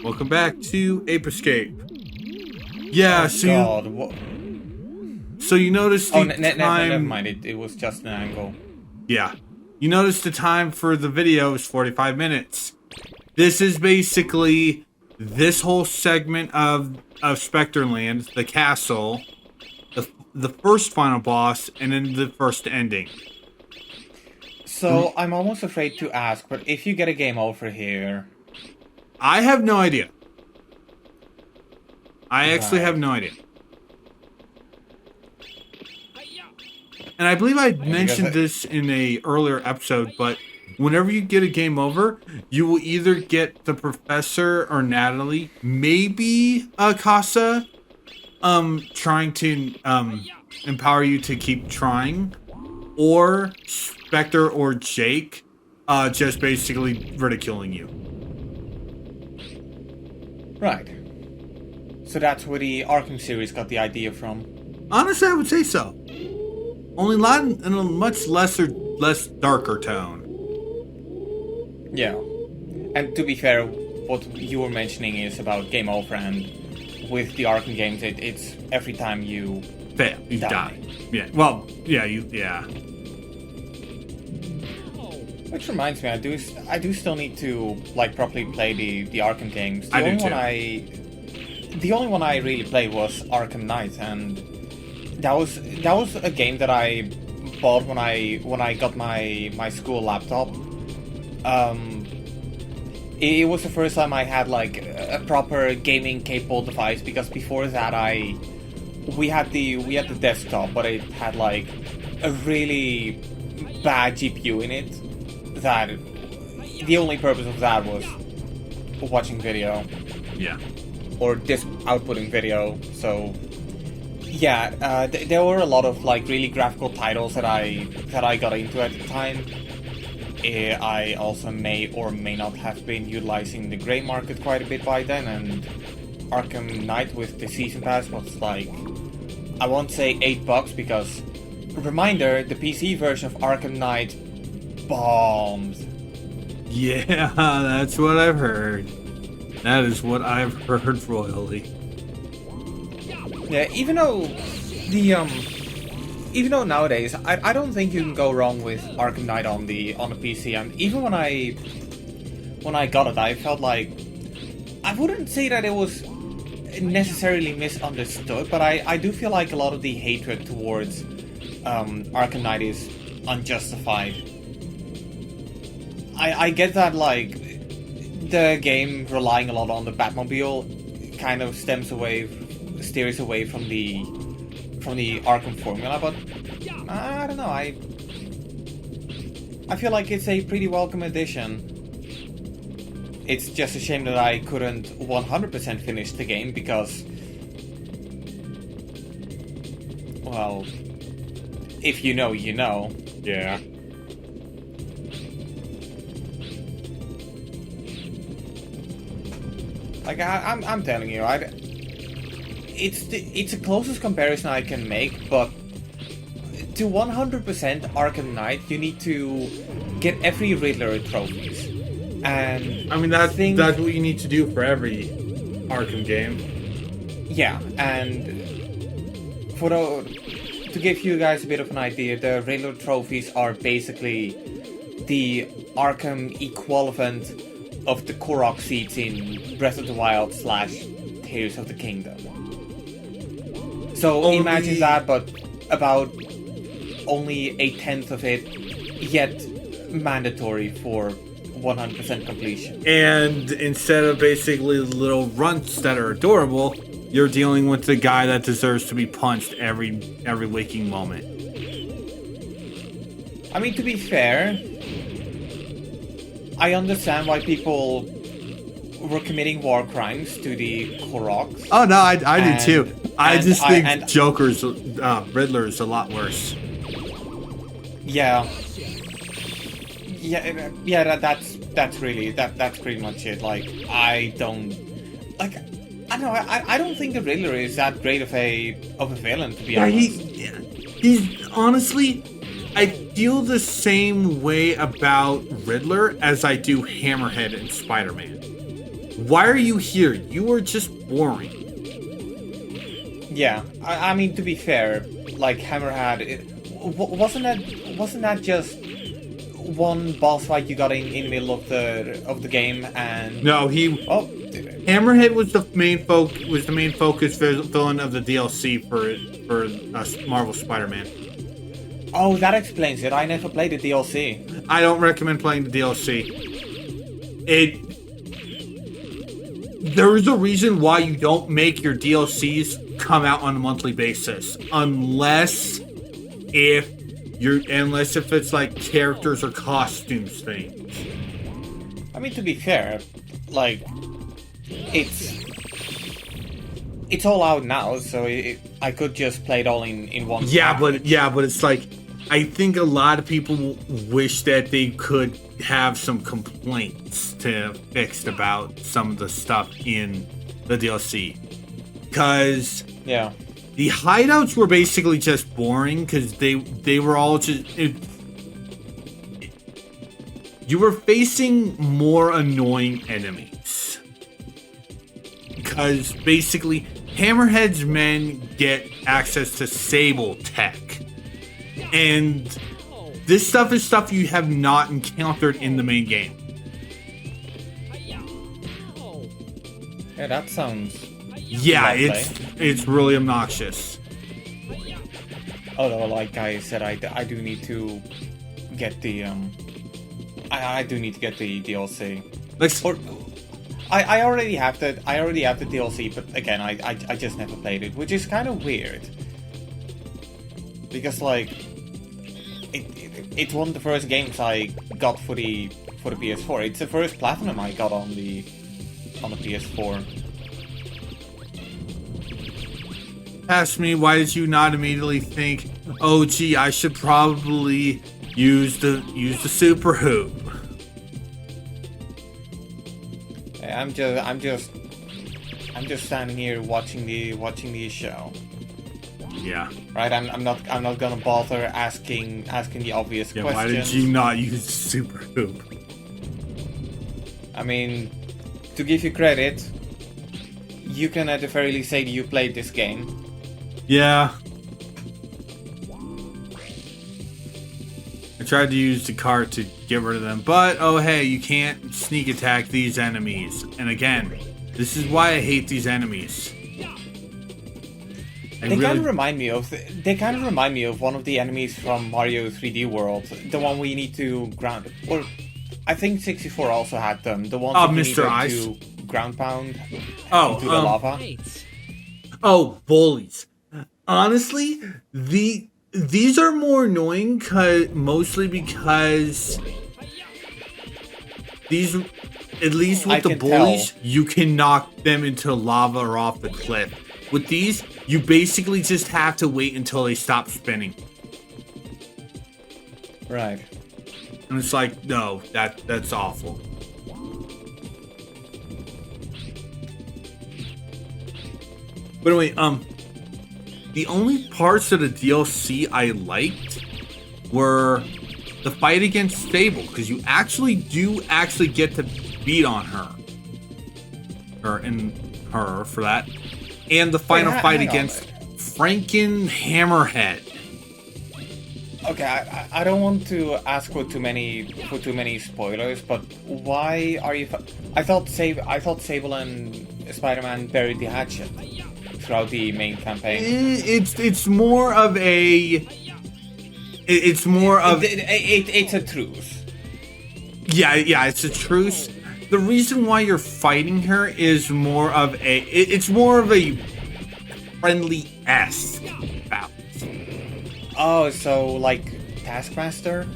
Welcome back to Ape Escape. Yeah, Oh so God! so you noticed Oh, the never time. mind. It was just an angle. Yeah, you noticed the time for the video is 45 minutes. This is basically this whole segment of Specterland, the castle, the first final boss, and then the first ending. So I'm almost afraid to ask, but if you get a game over here, I have no idea. I actually have right? no idea. And I believe I Because mentioned this in a earlier episode, but whenever you get a game over, you will either get the professor or Natalie, maybe Casa, trying to empower you to keep trying, or Spectre or Jake, just basically ridiculing you. right. So that's where the Arkham series got the idea from. Honestly, I would say so. Only in a much less darker tone. Yeah. And to be fair, what you were mentioning is about game over, and with the Arkham games, it's every time you Fail, you die. Yeah. Well, yeah, yeah. Which reminds me, I do still need to properly play the Arkham games. I do too. The only one I really played was Arkham Knight, and that was a game that I bought when I got my school laptop. It was the first time I had like a proper gaming capable device, because before that we had the desktop, but it had like a really bad GPU in it. That the only purpose of that was watching video. Yeah. Or just outputting video. So yeah, there were a lot of like really graphical titles that I got into at the time. I also may or may not have been utilizing the gray market quite a bit by then, and Arkham Knight with the season pass was like, I won't say $8 because, reminder, the PC version of Arkham Knight bombed. Yeah, that's what I've heard. That is what I've heard royally. Yeah, even though nowadays I don't think you can go wrong with Arkham Knight on the PC, and even when I got it, I felt like I wouldn't say that it was necessarily misunderstood, but I do feel like a lot of the hatred towards Arkham Knight is unjustified. I get that like the game relying a lot on the Batmobile kind of steers away from the Arkham formula, but I don't know, I feel like it's a pretty welcome addition. It's just a shame that I couldn't 100% finish the game because, well, if you know, you know. Yeah. Like I'm telling you, it's the closest comparison I can make, but to 100% Arkham Knight, you need to get every Riddler trophies, and I mean that's what you need to do for every Arkham game. Yeah, and to give you guys a bit of an idea, the Riddler trophies are basically the Arkham equivalent of the Korok seats in Breath of the Wild / Tears of the Kingdom. So imagine that, but about only 1/10 of it, yet mandatory for 100% completion. And instead of basically little runts that are adorable, you're dealing with the guy that deserves to be punched every waking moment. I mean, to be fair, I understand why people were committing war crimes to the Koroks. Oh no, I do too. I just think Joker's Riddler is a lot worse. Yeah. That's pretty much it. Like, I don't know. I don't think the Riddler is that great of a villain, to be honest. He's honestly, I feel the same way about Riddler as I do Hammerhead and Spider-Man. Why are you here? You are just boring. Yeah, I mean, to be fair, like Hammerhead, wasn't that just one boss fight you got in the middle of the game? And No, he. oh, Hammerhead was the main focus villain of the DLC for Marvel Spider-Man. oh, that explains it. I never played the DLC. I don't recommend playing the DLC. There is a reason why you don't make your DLCs come out on a monthly basis, unless if it's like characters or costumes things. I mean, to be fair, like it's all out now, so I could just play it all in one. Yeah, but it's like I think a lot of people wish that they could have some complaints to fix about some of the stuff in the DLC, because yeah, the hideouts were basically just boring because they were all just you were facing more annoying enemies, because basically Hammerhead's men get access to Sable tech, and this stuff is stuff you have not encountered in the main game. yeah, that sounds. Yeah, lovely. it's really obnoxious. Although, like I said, I do need to get the I do need to get the DLC. Or I already have the DLC, but again, I just never played it, which is kind of weird. Because like it's one of the first games I got for the PS4. It's the first platinum I got on the PS4. Ask me, why did you not immediately think, oh gee, I should probably use the super hoop? I'm just standing here watching the show. Yeah. Right, I'm not gonna bother asking the obvious questions. Why did you not use the super hoop? I mean, to give you credit, you can at the very least say that you played this game. Yeah. I tried to use the cart to get rid of them, but oh hey, you can't sneak attack these enemies. And again, this is why I hate these enemies. They kind of remind me of one of the enemies from Mario 3D World, the one we need to ground. Or I think 64 also had them. The ones that we needed to ground pound into the lava. Oh, bullies. Honestly, these are more annoying mostly because these, at least with the bullies, you can knock them into lava or off the cliff. With these, you basically just have to wait until they stop spinning. Right. And it's like, no, that's awful. But anyway, the only parts of the DLC I liked were the fight against Sable, because you actually get to beat on her for that, and the final fight against Franken Hammerhead. Okay, I don't want to ask for too many spoilers, but why are you? I thought Sable and Spider-Man buried the hatchet throughout the main campaign. It's more of a. It's a truce. Yeah, it's a truce. The reason why you're fighting her is more of a. It's more of a friendly-esque bout. Oh, so like Taskmaster?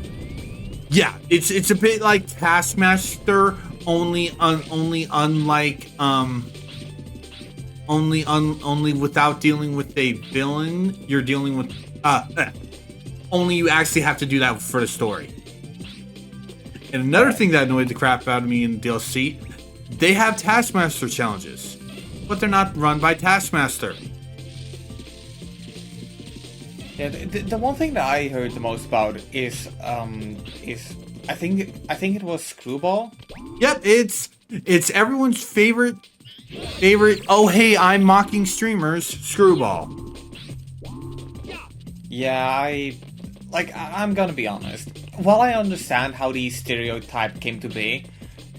Yeah, it's a bit like Taskmaster, only without dealing with a villain, you're dealing with only you actually have to do that for the story. And another thing that annoyed the crap out of me in DLC, they have Taskmaster challenges, but they're not run by Taskmaster. Yeah, the one thing that I heard the most about is I think it was Screwball. Yep, it's everyone's favorite. Oh, hey, I'm mocking streamers. Screwball. Yeah, I'm gonna be honest. While I understand how the stereotype came to be,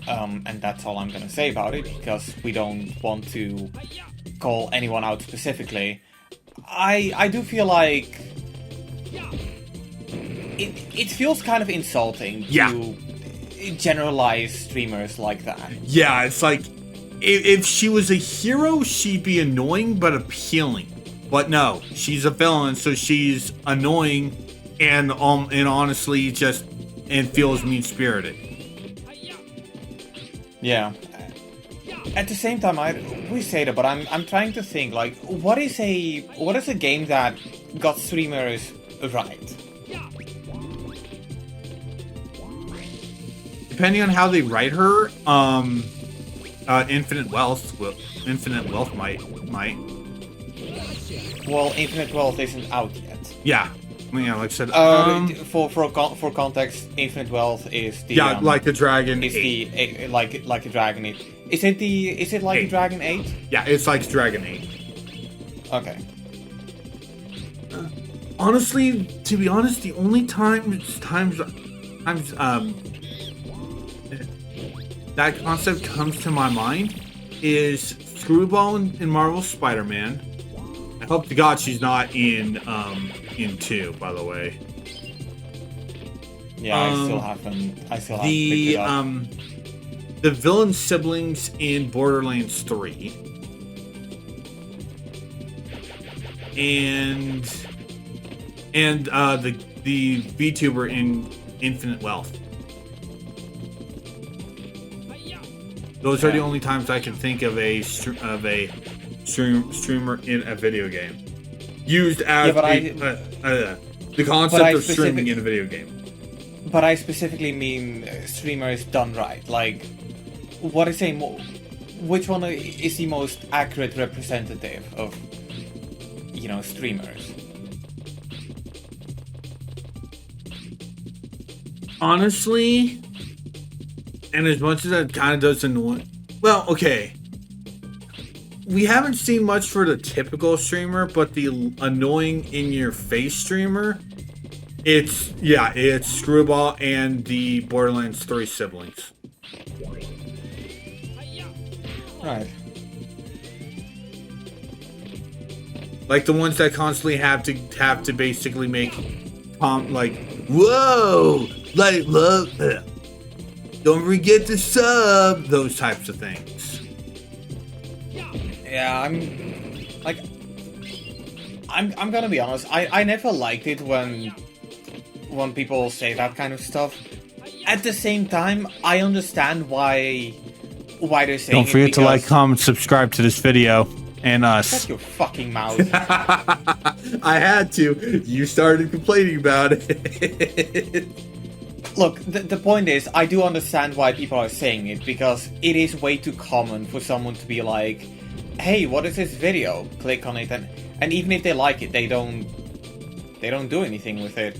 and that's all I'm gonna say about it, because we don't want to call anyone out specifically, I do feel like it feels kind of insulting to generalize streamers like that. Yeah, it's like if she was a hero, she'd be annoying but appealing. But no, she's a villain, so she's annoying and honestly and feels mean-spirited. Yeah. At the same time, we say that, but I'm trying to think, like, what is a game that got streamers right? Depending on how they write her, Infinite Wealth might. Well, Infinite Wealth isn't out yet. Yeah, like I said. For context, Infinite Wealth is the like a dragon. Is the like a Dragon 8. Is it like 8. A Dragon 8? Yeah, it's like Dragon 8. Okay. Honestly, to be honest, the only times that concept comes to my mind is Screwball in Marvel's Spider-Man. I hope to God she's not in 2, by the way. Yeah, I still haven't picked it up. The villain siblings in Borderlands 3. And the VTuber in Infinite Wealth. Those are the only times I can think of a streamer in a video game used as the concept of streaming in a video game. But I specifically mean streamers done right. Like, what is which one is the most accurate representative of, streamers? Honestly, and as much as that kind of does annoy... Well, okay. We haven't seen much for the typical streamer, but the annoying in-your-face streamer, it's Screwball and the Borderlands 3 siblings. Right. Like the ones that constantly have to basically make whoa, like love, don't forget to sub, those types of things. Yeah, I'm gonna be honest. I never liked it when people say that kind of stuff. At the same time, I understand why they're saying. Don't forget to like, comment, subscribe to this video, and us. Shut your fucking mouth. I had to. You started complaining about it. Look, the point is, I do understand why people are saying it, because it is way too common for someone to be like, hey, what is this video? Click on it, and even if they like it, they don't do anything with it.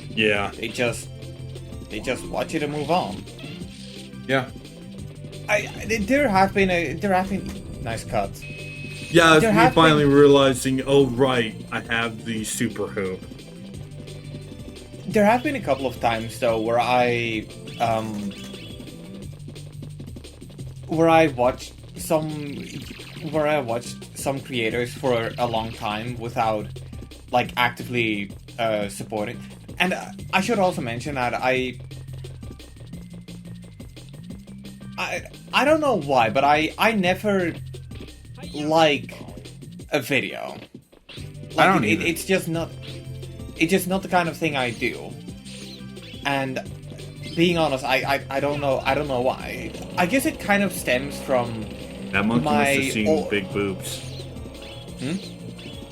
Yeah. They just watch it and move on. Yeah. There have been nice cuts. Yeah, it's me finally realizing, oh right, I have the super hoop. There have been a couple of times though where I watched some creators for a long time without like actively supporting. And I should also mention that I don't know why, but I never like a video. Like, I don't either. It's just not the kind of thing I do. And being honest, I don't know why. I guess it kind of stems from that monkey must have seen big boobs. Hmm?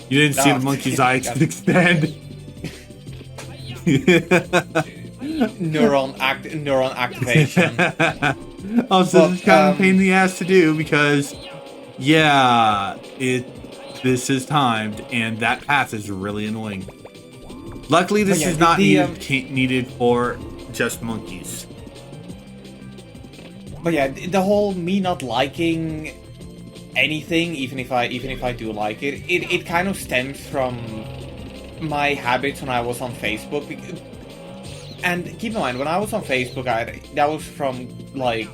You didn't see the monkey's eyes extend. Neuron activation. Oh, so this is kind of a pain in the ass to do because, this is timed and that path is really annoying. Luckily, this is not needed for just monkeys. But yeah, the whole me not liking anything, even if I do like it, it kind of stems from my habits when I was on Facebook. And keep in mind, when I was on Facebook, that was from like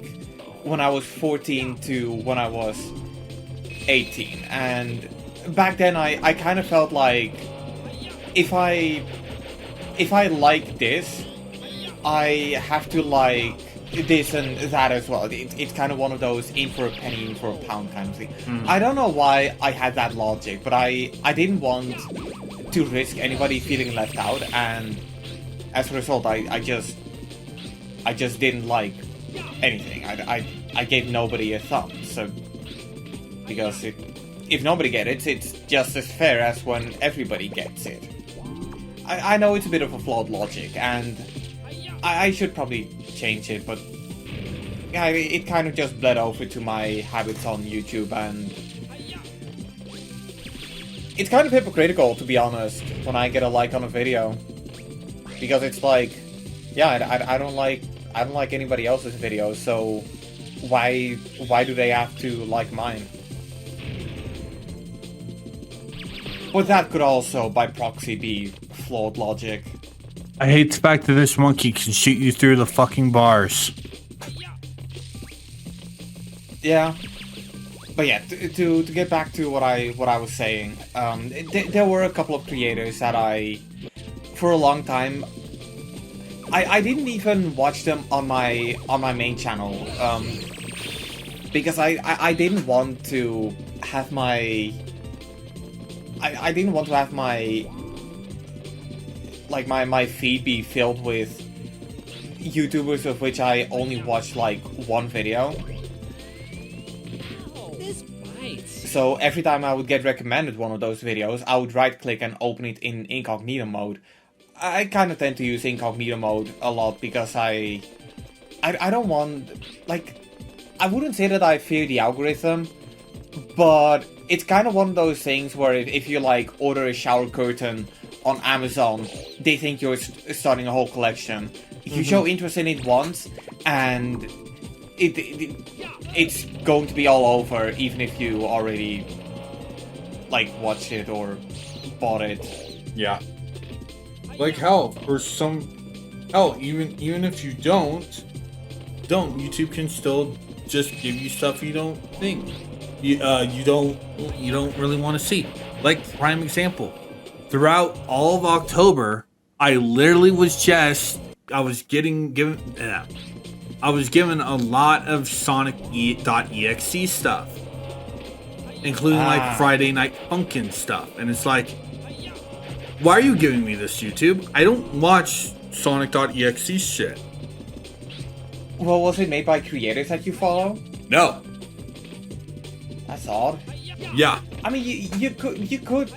when I was 14 to when I was 18. And back then I kind of felt like if I like this, I have to like this and that as well. It's kind of one of those in for a penny, in for a pound kind of thing. I don't know why I had that logic, but I didn't want to risk anybody feeling left out, and as a result, I just didn't like anything. I gave nobody a thumb, so because if nobody gets it, it's just as fair as when everybody gets it. I know it's a bit of a flawed logic, and I should probably change it, but yeah, it kind of just bled over to my habits on YouTube, and it's kind of hypocritical, to be honest, when I get a like on a video, because it's like, yeah, I don't like anybody else's videos, so why do they have to like mine? But that could also, by proxy, be flawed logic. I hate the fact that this monkey can shoot you through the fucking bars. Yeah, but yeah, to get back to what I was saying, there were a couple of creators that for a long time, I didn't even watch them on my main channel, because I didn't want to have my I didn't want to have my my feed be filled with YouTubers of which I only watched like one video. So every time I would get recommended one of those videos, I would right click and open it in incognito mode. I kind of tend to use incognito mode a lot because I don't want, like, I wouldn't say that I fear the algorithm, but it's kind of one of those things where if you like order a shower curtain on Amazon, they think you're starting a whole collection. You show interest in it once, and it's going to be all over, even if you already like watched it or bought it. Yeah. Like hell, even if you don't, YouTube can still just give you stuff you don't think you don't really want to see. Like, prime example, throughout all of October, I literally was given a lot of Sonic.exe stuff, including like Friday Night Funkin' stuff, and it's like, why are you giving me this, YouTube? I don't watch Sonic.exe shit. Well, was it made by creators that you follow? No. That's odd. Yeah. I mean, you could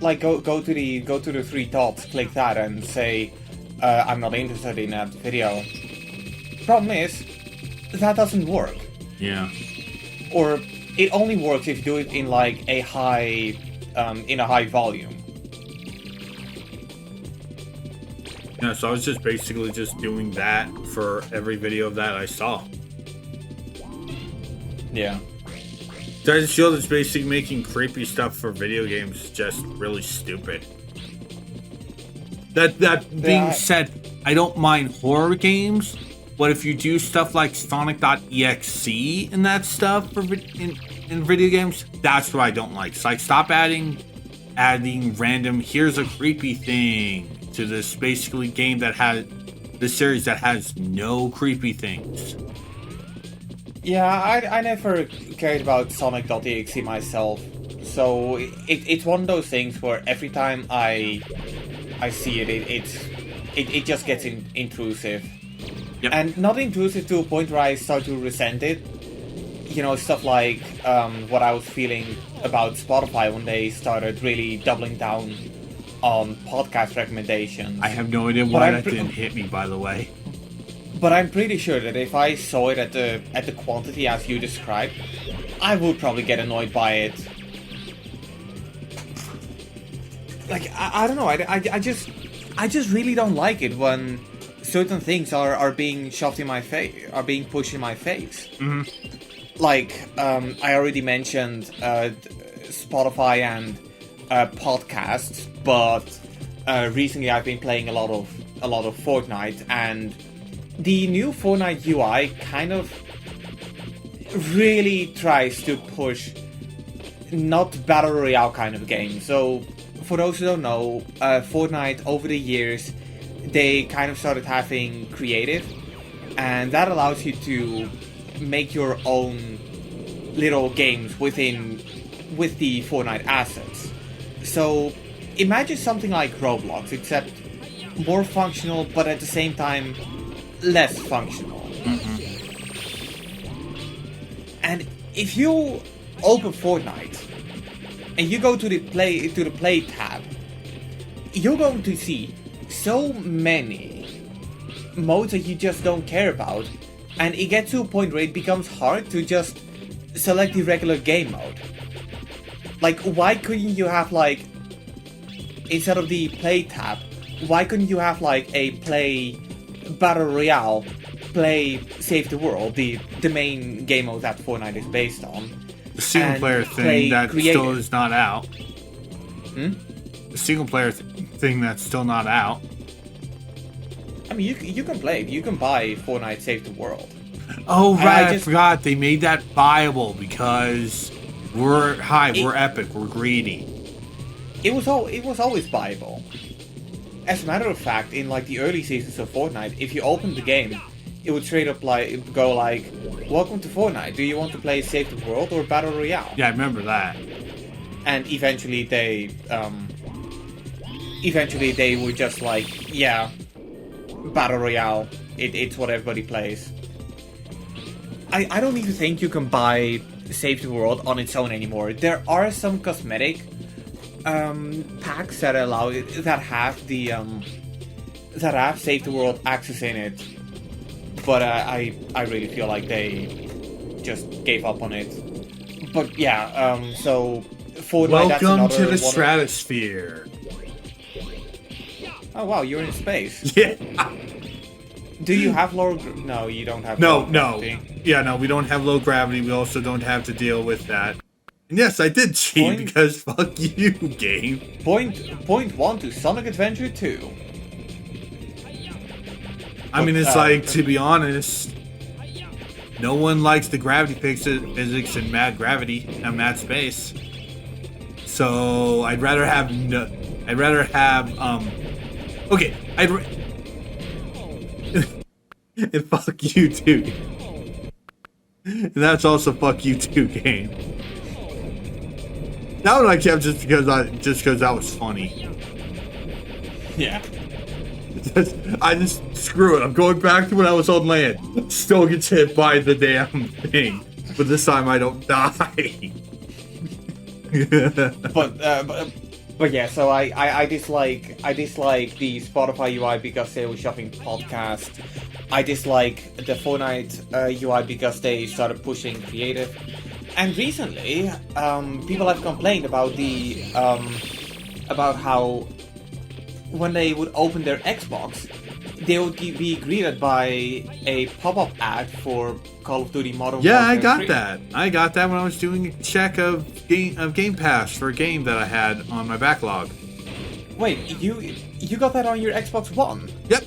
like go to the three dots, click that, and say, I'm not interested in that video. Problem is, that doesn't work. Yeah. Or it only works if you do it in like a high volume. Yeah, so I was just basically just doing that for every video of that I saw. Yeah. So I just feel that basically making creepy stuff for video games is just really stupid. That being said, I don't mind horror games, but if you do stuff like Sonic.exe and that stuff for in video games, that's what I don't like. It's like, stop adding random, here's a creepy thing to this basically game that has this series that has no creepy things. Yeah, I never cared about Sonic.exe myself, so it's one of those things where every time I see it just gets intrusive. Yep. And not intrusive to a point where I start to resent it. You know, stuff like what I was feeling about Spotify when they started really doubling down on podcast recommendations. I have no idea why that didn't hit me, by the way. But I'm pretty sure that if I saw it at the quantity as you described, I would probably get annoyed by it. Like, I don't know, I just really don't like it when certain things are being shoved in my face, are being pushed in my face. Mm-hmm. Like I already mentioned Spotify and podcasts, but recently I've been playing a lot of Fortnite, and the new Fortnite UI kind of really tries to push not battle royale kind of game. So for those who don't know, Fortnite over the years they kind of started having creative, and that allows you to make your own little games with the Fortnite assets. So imagine something like Roblox, except more functional, but at the same time less functional. Mm-hmm. And if you open Fortnite and you go to the play tab, you're going to see so many modes that you just don't care about, and it gets to a point where it becomes hard to just select the regular game mode. Like, why couldn't you have, like, instead of the play tab, why couldn't you have, like, a play battle royale, play save the world, the main game mode that Fortnite is based on? The single player thing that creative. still is not out. Hmm? The single player thing that's still not out. I mean, you can play it. You can buy Fortnite Save the World. Oh right, I just forgot they made that viable because we're epic, we're greedy. It was always buyable. As a matter of fact, in like the early seasons of Fortnite, if you opened the game, it would straight up like go like, "Welcome to Fortnite. Do you want to play Save the World or Battle Royale?" Yeah, I remember that. And eventually they were just like, "Yeah, Battle Royale. It's what everybody plays." I don't even think you can buy Save the World on its own anymore. There are some cosmetic packs that have Save the World access in it, but I really feel like they just gave up on it. But yeah, so Fortnite. Welcome to the stratosphere. Oh wow, you're in space. Yeah. Do you have low? No, you don't have. No, low gravity. Yeah, no, we don't have low gravity. We also don't have to deal with that. And yes, I did cheat because fuck you, game. Point 1 to Sonic Adventure 2. I mean, it's like, to be honest, no one likes the gravity physics in mad gravity and mad space. So I'd rather have okay, and fuck you too. And that's also fuck you too, game. That one I kept just because that was funny. Yeah. I just screw it. I'm going back to when I was on land. Still gets hit by the damn thing, but this time I don't die. But yeah, so I dislike the Spotify UI because they were shoving podcast. I dislike the Fortnite UI because they started pushing creative. And recently, people have complained about about how when they would open their Xbox, they would be greeted by a pop-up ad for Call of Duty Modern Warfare 3. I got that. I got that when I was doing a check of Game Pass for a game that I had on my backlog. Wait, you got that on your Xbox One? Yep.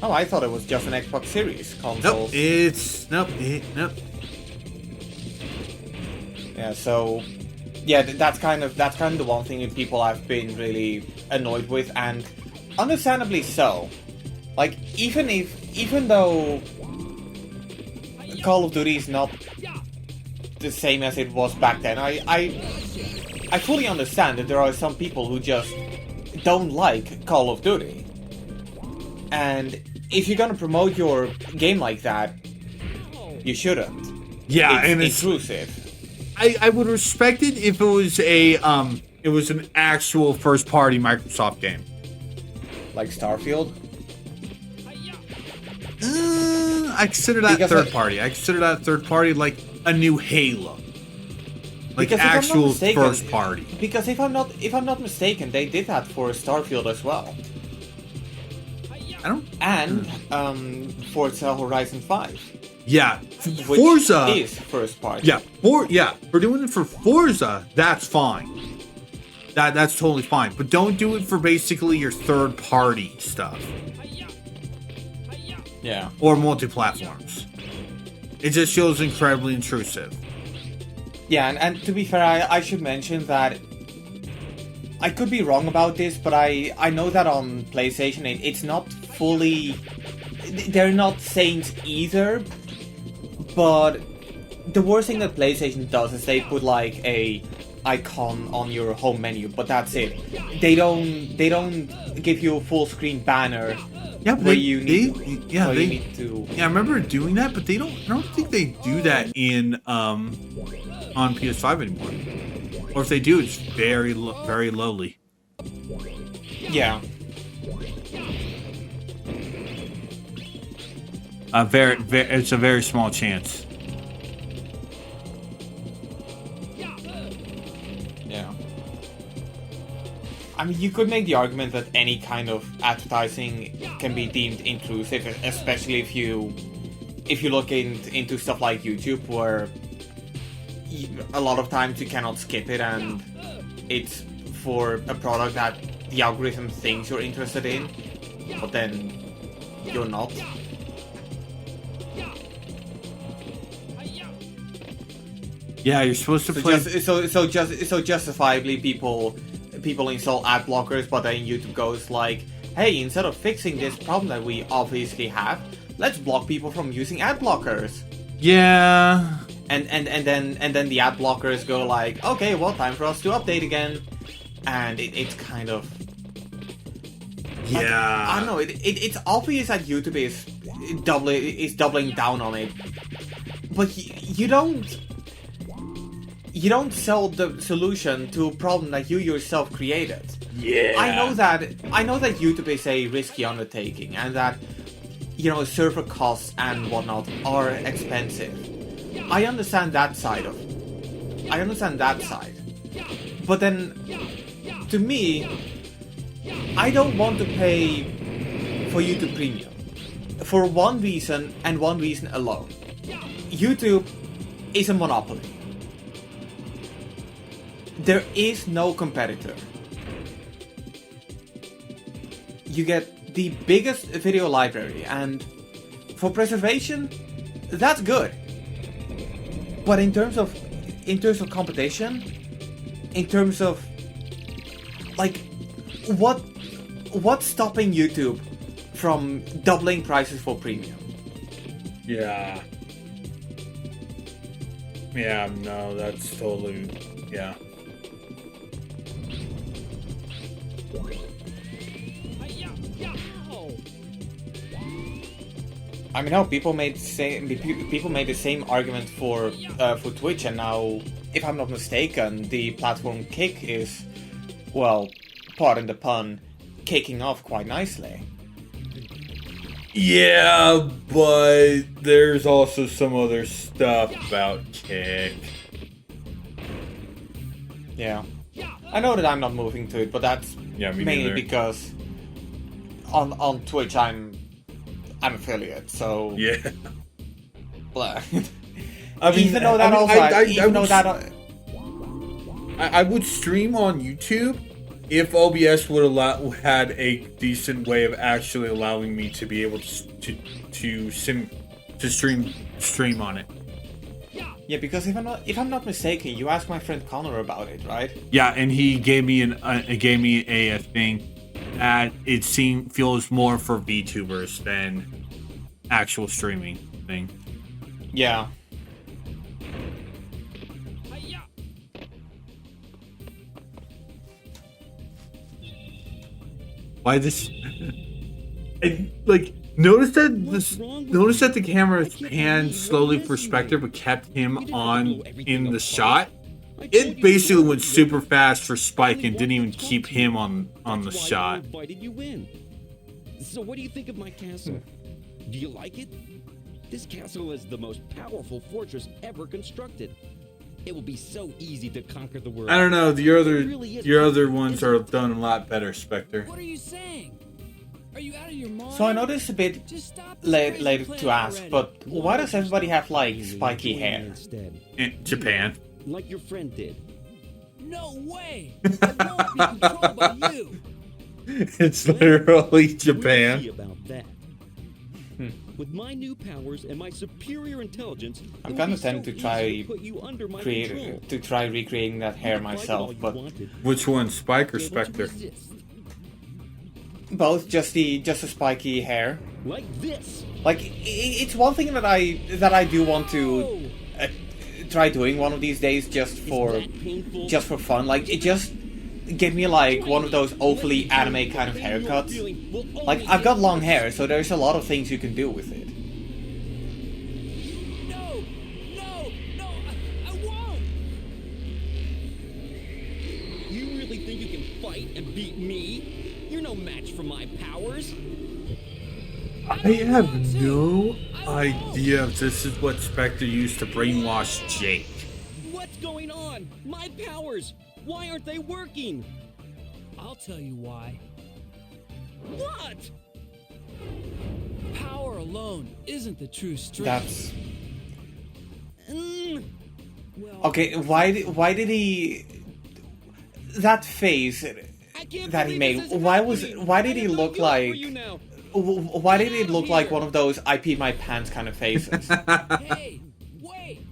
Oh, I thought it was just an Xbox Series console. Nope. Yeah, so yeah, that's kind of the one thing that people have been really annoyed with, and understandably so. Like, even though Call of Duty is not the same as it was back then, I fully understand that there are some people who just don't like Call of Duty. And if you're gonna promote your game like that, you shouldn't. Yeah, it's and it's intrusive. I would respect it if it was an actual first party Microsoft game. Like Starfield? I consider that third party. I consider that third party like a new Halo. Like actual first party. Because if I'm not mistaken, they did that for Starfield as well. I don't. And Forza Horizon 5, Yeah, which Forza is first party. Yeah, for doing it for Forza, that's fine. That's totally fine. But don't do it for basically your third party stuff. Yeah. Or multi-platforms. It just feels incredibly intrusive. Yeah, and to be fair, I should mention that I could be wrong about this, but I know that on PlayStation it's not fully... They're not saints either, but the worst thing that PlayStation does is they put like a icon on your home menu, but that's it. They don't give you a full screen banner. Yeah, but where they, you need to. Yeah, I remember doing that, but I don't think they do that in on PS5 anymore. Or if they do, it's very lowly. Yeah. It's a very small chance. Yeah. I mean, you could make the argument that any kind of advertising can be deemed intrusive, especially if you look into stuff like YouTube, where a lot of times you cannot skip it, and it's for a product that the algorithm thinks you're interested in, but then you're not. Yeah, you're supposed to play. So justifiably, people install ad blockers, but then YouTube goes like, "Hey, instead of fixing this problem that we obviously have, let's block people from using ad blockers." Yeah. And then the ad blockers go like, "Okay, well, time for us to update again," and it's kind of. Yeah. I don't know. It's obvious that YouTube is doubling down on it, but you don't sell the solution to a problem that you yourself created. Yeah. I know that YouTube is a risky undertaking, and that server costs and whatnot are expensive. I understand that side. But then, to me, I don't want to pay for YouTube Premium for one reason and one reason alone. YouTube is a monopoly. There is no competitor. You get the biggest video library, and for preservation, that's good. But in terms of competition, in terms of like what's stopping YouTube from doubling prices for premium? Yeah. Yeah, no, that's totally, yeah. I mean, no, people made the same argument for Twitch, and now, if I'm not mistaken, the platform Kick is, well, pardon the pun, kicking off quite nicely. Yeah, but there's also some other stuff about Kick. Yeah. I know that I'm not moving to it, but that's mainly neither. because on Twitch I'm affiliate, so yeah. Blah. I mean, even though that I would stream on YouTube if OBS would had a decent way of actually allowing me to be able to stream on it. Yeah, because if I'm not mistaken, you asked my friend Connor about it, right? Yeah, and he gave me a thing that it feels more for VTubers than actual streaming thing. Yeah. Why this? And like, notice that the camera panned slowly perspective, but kept him on in the shot. It basically went super fast for Spike and didn't even keep him on the shot. Invited you in. So what do you think of my castle? Do you like it? This castle is the most powerful fortress ever constructed. It will be so easy to conquer the world. I don't know. Your other ones are done a lot better, Spectre. What are you saying? Are you out of your mind? So I know this is a bit Just stop this late crazy to plan ask, already. but why does everybody have like Really spiky enjoying hair? it instead. In Japan. Like your friend did. No way! I won't be controlled by you! It's literally We'll see Japan. about that. With my new powers and my superior intelligence, I'm it kind would of be so tempted to easy try put you under my control. recreating that hair You could fight it myself, all you but wanted, Which one, Spike or be able to Spectre? resist. both just the spiky hair. Like this. Like it's one thing that I do want to try doing one of these days just for fun. Like it just give me like one of those overly anime kind of haircuts. Like I've got long hair, so there's a lot of things you can do with it. No! No! No! I won't! You really think you can fight and beat me? You're no match for my powers. I have no idea if this is what Spectre used to brainwash Jake. What's going on? My powers! Why aren't they working? I'll tell you why. What? Power alone isn't the true strength. That's Mm, Well, okay. Why did he that face I can't that he believe made? this is happening. Why did I he am no look good like? for you now. Why did it look like one of those I peed my pants kind of faces? hey! Wait!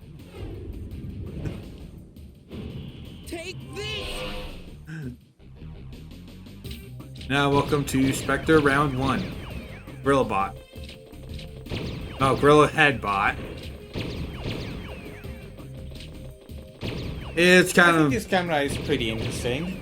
Take this! Now, welcome to Spectre Round 1. Gorilla Bot. Oh, Gorilla Head Bot. It's I kind think of... this camera is pretty interesting.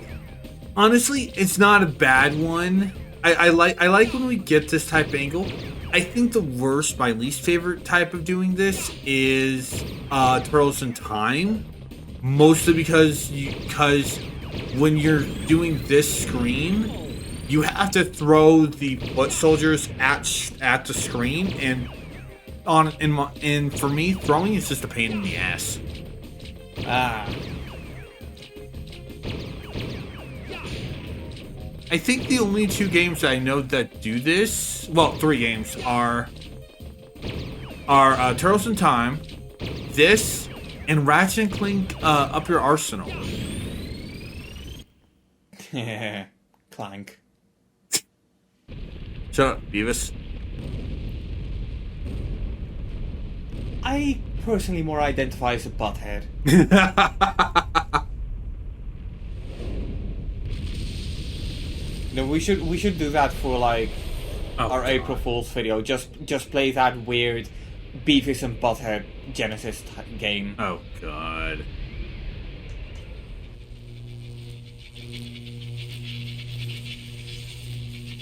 Honestly, it's not a bad one. I like when we get this type of angle. I think the worst, my least favorite type of doing this is Turtles in Time. Mostly because when you're doing this screen, you have to throw the foot soldiers at the screen, and for me, throwing is just a pain in the ass. Ah, I think the only 2 games that I know that do this, well, 3 games are Turtles in Time, this, and Ratchet and Clank Up Your Arsenal. Clank. Shut up, Beavis. I personally more identify as a butthead. No, we should do that for like Oh, our God. April Fool's video. Just play that weird Beavis and Butthead Genesis game. Oh, God.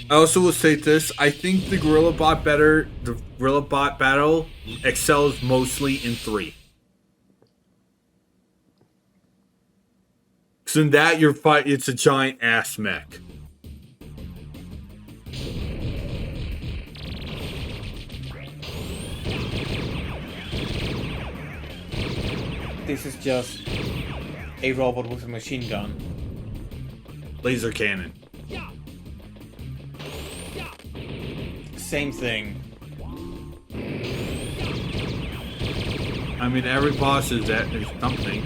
I also will state this. I think the Gorilla Bot battle excels mostly in 3. So in that, it's a giant ass mech. This is just a robot with a machine gun. Laser cannon. Same thing. I mean, every boss is something.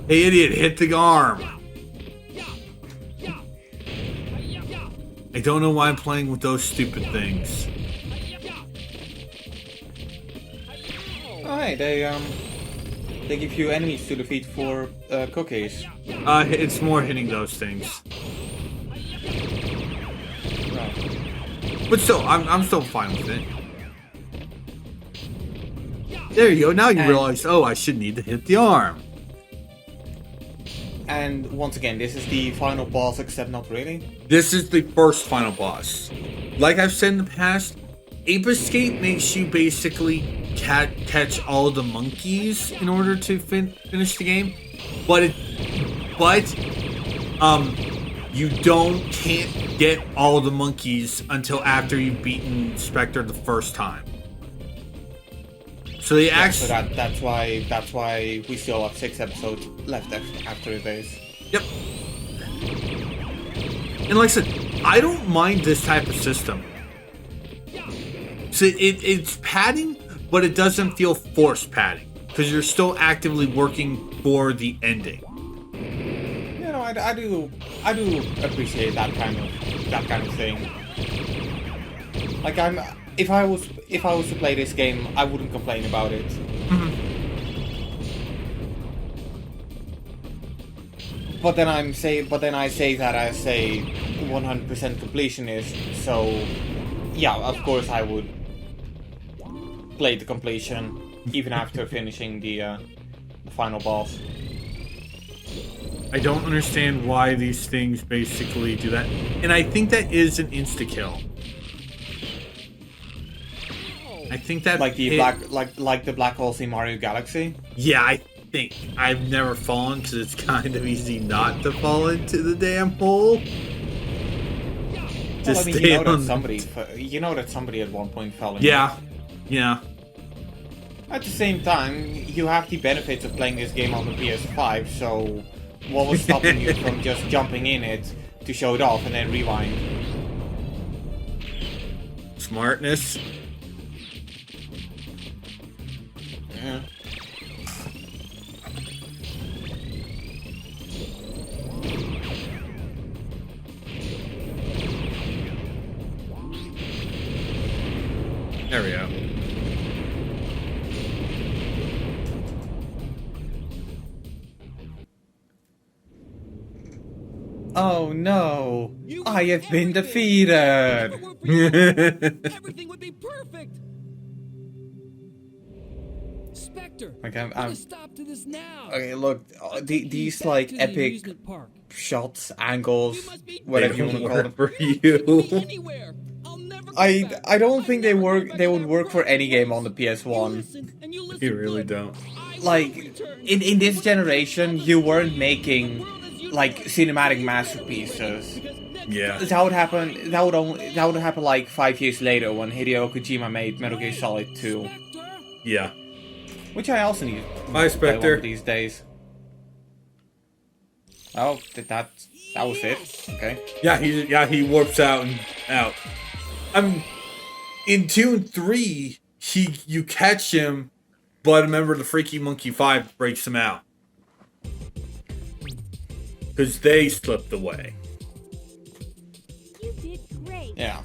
Hey, idiot, hit the arm. I don't know why I'm playing with those stupid things. Oh, hey, they give you enemies to defeat for cookies. It's more hitting those things. Right. But still, I'm still fine with it. There you go, now you And- realize, oh, I should need to hit the arm. And once again, this is the final boss, except not really. This is the first final boss. Like I've said in the past, Ape Escape makes you basically catch all the monkeys in order to finish the game, but you can't get all the monkeys until after you've beaten Spectre the first time. So they So actually, that's why we still have 6 episodes left after this. yep. And like I said, I don't mind this type of system. So it's padding, but it doesn't feel forced padding because you're still actively working for the ending. You know, I do appreciate that kind of thing. Like if I was to play this game, I wouldn't complain about it. Mm-hmm. But then I say that as a 100% completionist, so yeah, of course I would play the completion even after finishing the final boss. I don't understand why these things basically do that. And I think that is an insta-kill. I think that Like the black holes in Mario Galaxy. Yeah, I think I've never fallen because it's kind of easy not to fall into the damn hole. Well, I mean, stay you know on. that somebody at one point fell in. Yeah, yeah. At the same time, you have the benefits of playing this game on the PS5, so what was stopping you from just jumping in it to show it off and then rewind? Smartness. Yeah. There we go. Oh no! You I have been everything. defeated! Everything would be perfect. Spectre, Okay, put a stop to this now. Okay, look, I'll take you these back like to the epic amusement park. shots, angles, You must be whatever They you want to don't call work them. for Take me you. anywhere. I'll never go I back. don't think they I'll work. never They go would back. work for any game on the You PS1. listen, and you listen You really good. don't. I will Like return. in this generation, you weren't The making world as you like know it cinematic will masterpieces. because next Yeah. time- That would happen. That would happen like 5 years later when Hideo Kojima made Metal Gear Solid 2, Spectre, Yeah. which I also need to Bye, play one Spectre. of these days. Oh, that was it. Okay. He warps out and out. In 2 and 3, you catch him, but a member of the Freaky Monkey 5 breaks him out. Because they slipped away. You did great. Yeah.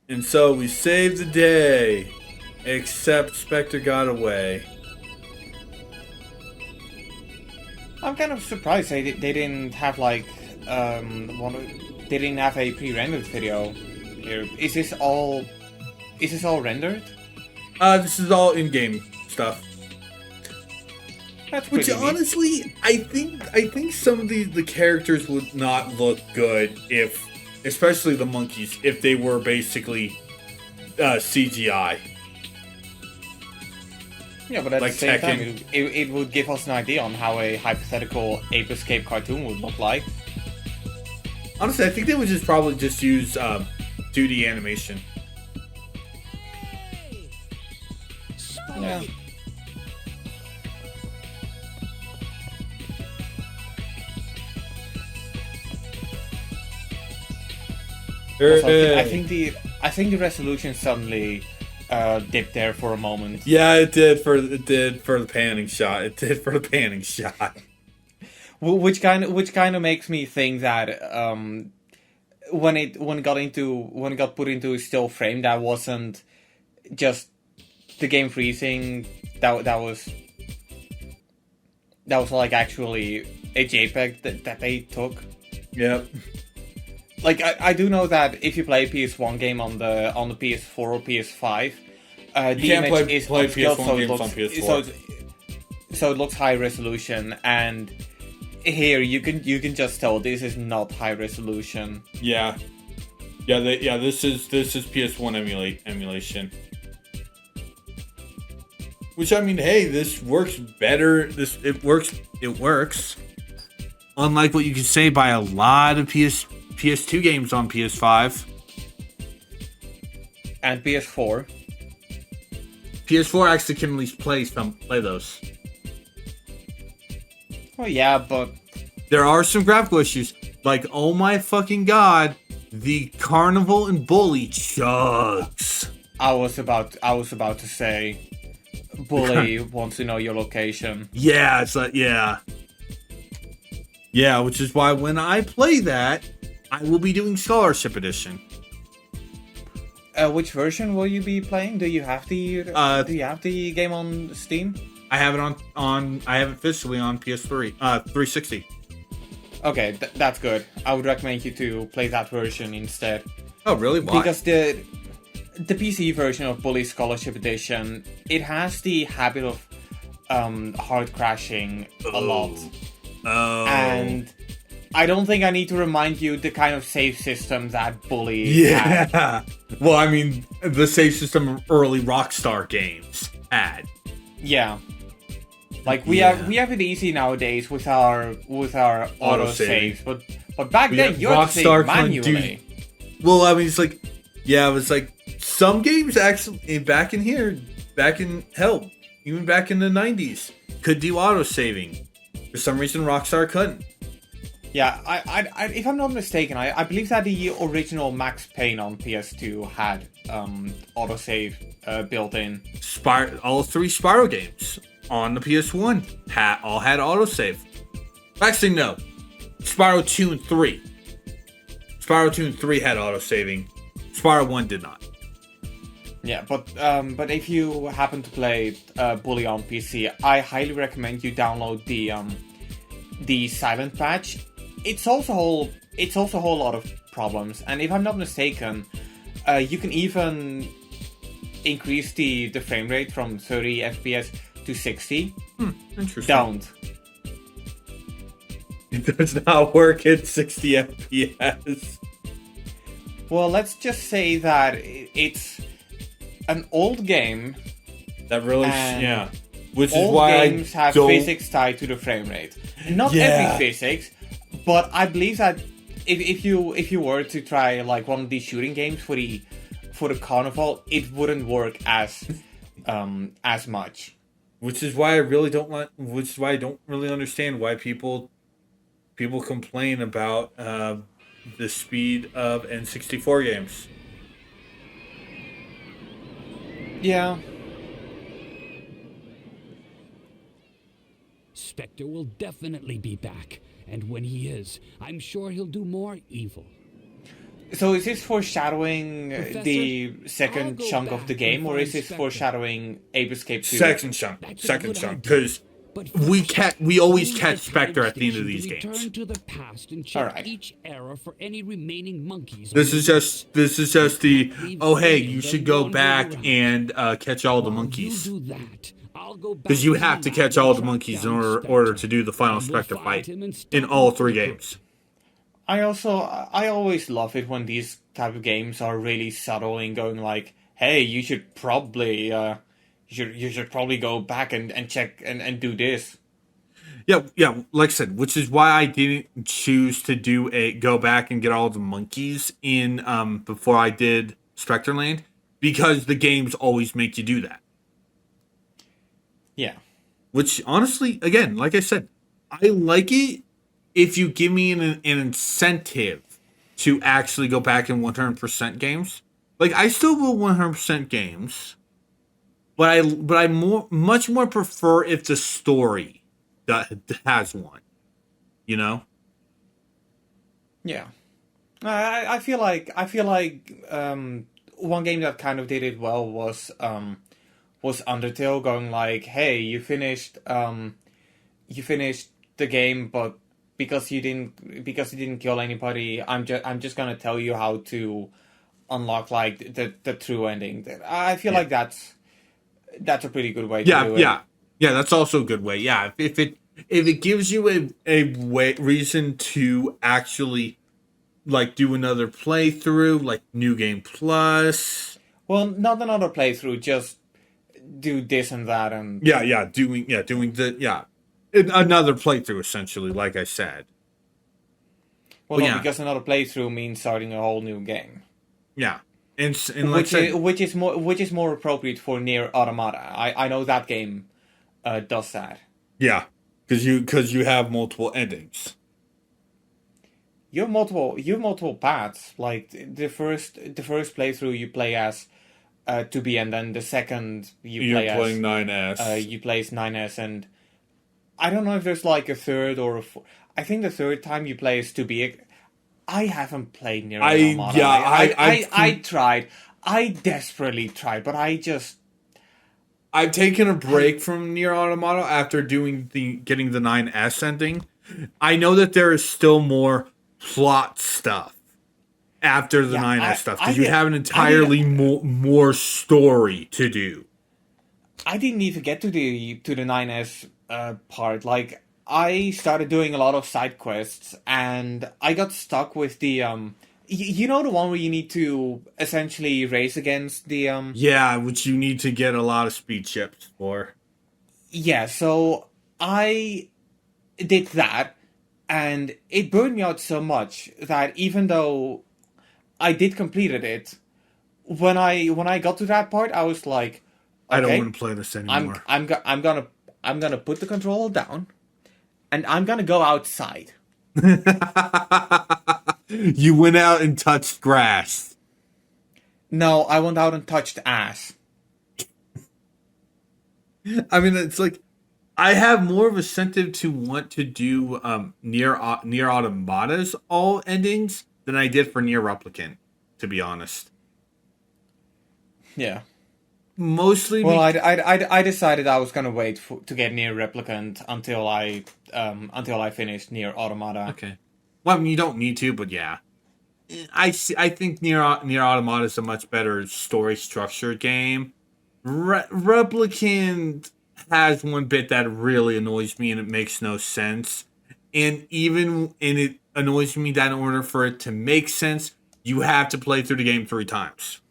And so we saved the day. Except Spectre got away. I'm kind of surprised they didn't have like they didn't have a pre-rendered video here. Is this all rendered? This is all in-game stuff. That's Which pretty neat. honestly, I think some of the characters would not look good if, especially the monkeys, if they were basically CGI. Yeah, but at like the same time, Tekken. it would give us an idea on how a hypothetical Ape Escape cartoon would look like. Honestly, I think they would probably just use 2D animation. hey. Yeah. Also, I think the resolution suddenly dipped there for a moment. Yeah, it did for the panning shot. It did for the panning shot. Which kind of makes me think that when it got put into a still frame, that wasn't just the game freezing. That was like actually a JPEG that they took. Yep. Like I do know that if you play a PS1 game on the PS4 or PS5, the can't image play is PS1 upscaled, games on PS4. So it looks high resolution, and here you can just tell this is not high resolution. Yeah. This is PS1 emulation. Which, I mean, hey, this works better. It works. Unlike what you could say by a lot of PS2 games on PS5. And PS4. PS4 actually can at least play those. Oh yeah, but There are some graphical issues. Like, oh my fucking god, the Carnival and Bully chugs. I was about to say, Bully wants to know your location. Yeah, it's like, yeah. Yeah, which is why when I play that, I will be doing Scholarship Edition. Which version will you be playing? Do you have the game on Steam? I have it I have it physically on PS3, 360. Okay, that's good. I would recommend you to play that version instead. Oh, really? Why? Because the PC version of Bully Scholarship Edition, it has the habit of hard crashing a lot. Oh. And I don't think I need to remind you the kind of save system that Bully had. Yeah. Well, I mean, the save system of early Rockstar games had. Yeah. Like we have it easy nowadays with our auto saves, but back then you had to save manually. Well, I mean, it's like, yeah, it was like some games actually back in hell, even back in the 90s, could do auto saving. For some reason, Rockstar couldn't. Yeah, I if I'm not mistaken, I believe that the original Max Payne on PS2 had autosave built in. All three Spyro games on the PS1 all had autosave. Actually, no. Spyro 2 and 3. Spyro 2 and 3 had autosaving. Spyro 1 did not. Yeah, but if you happen to play Bully on PC, I highly recommend you download the silent patch. It's also a whole lot of problems, and if I'm not mistaken, you can even increase the frame rate from 30 FPS to 60. Interesting. Don't. It does not work at 60 FPS. Well, let's just say that it's an old game. That really, and yeah. Which is old why games have don't... physics tied to the frame rate. Not every physics, but I believe that if you were to try like one of these shooting games for the Carnival, it wouldn't work as much. Which is why I really don't want. Which is why I don't really understand why people complain about the speed of N64 games. Yeah. Spectre will definitely be back, and when he is, I'm sure he'll do more evil. So is this foreshadowing Professor, the I'll second go chunk of back the game, and or find is this Spectre. foreshadowing Ape Escape 2? Second chunk, That's a good idea. because But we always use catch the Spectre at the end time of these station to games. Return to the past and check Alright. each era for any remaining monkeys. This on is the just the hey, Leave you them should go wandering back around. and catch all the While monkeys. You do that, I'll go back Because you to have to lab catch and all the track monkeys in down order Spectre. to do the final And we'll Spectre find fight him and stop in all him three with the games. I always love it when these type of games are really subtle in going like, hey, you should probably you should probably go back and check and do this. Yeah, like I said, which is why I didn't choose to go back and get all the monkeys in before I did Spectreland, because the games always make you do that. Yeah. Which honestly, again, like I said, I like it if you give me an incentive to actually go back and 100% games. Like, I still will 100% games, but I much more prefer if the story that has one, you know? Yeah. I feel like one game that kind of did it well was Undertale, going like, hey, you finished the game, but because you didn't kill anybody, I'm just gonna tell you how to unlock like the true ending. I feel like that's a pretty good way to do it. Yeah, that's also a good way. Yeah, if it gives you a reason to actually like do another playthrough, like New Game Plus. Well, not another playthrough, just do this and that and doing another playthrough essentially, like I said. well, no, yeah. because another playthrough means starting a whole new game. Yeah, and like I said, which is more appropriate for Nier Automata. I know that game does that. yeah, because you have multiple endings. You have multiple paths. Like the first playthrough you play as 2B, and then the second You're playing 9S. you play as 9S, and I don't know if there's like a third or a fourth. I think the third time you play as 2B. I haven't played Nier Automata. I tried. I desperately tried, but I've taken a break from Nier Automata after getting the 9S ending. I know that there is still more plot stuff after the 9S stuff because you have an entirely more story to do. I didn't even get to the 9S part. Like, I started doing a lot of side quests, and I got stuck with the you know, the one where you need to essentially race against the Yeah, which you need to get a lot of speed chips for. Yeah, so I did that, and it burned me out so much that even though I did completed it, when I got to that part, I was like, okay, I don't want to play this anymore. I'm gonna put the controller down, and I'm gonna go outside. You went out and touched grass. No, I went out and touched ass. I mean, it's like I have more of a incentive to want to do Nier Automata's all endings than I did for Nier Replicant, to be honest. Yeah. Mostly. Well, I decided I was gonna wait to get Nier Replicant until I finished Nier Automata. Okay. Well, I mean, you don't need to, but yeah. I think Nier Automata is a much better story structured game. Replicant has one bit that really annoys me, and it makes no sense. And it annoys me that in order for it to make sense, you have to play through the game 3 times.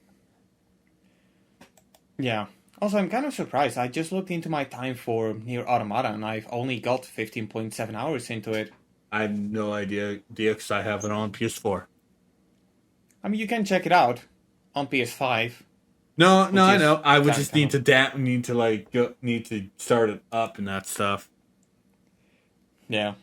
Yeah. Also, I'm kind of surprised. I just looked into my time for Nier Automata, and I've only got 15.7 hours into it. I have no idea, because I have it on PS4. I mean, you can check it out on PS5. No, I know. I would kind just of- need to start it up and that stuff. Yeah.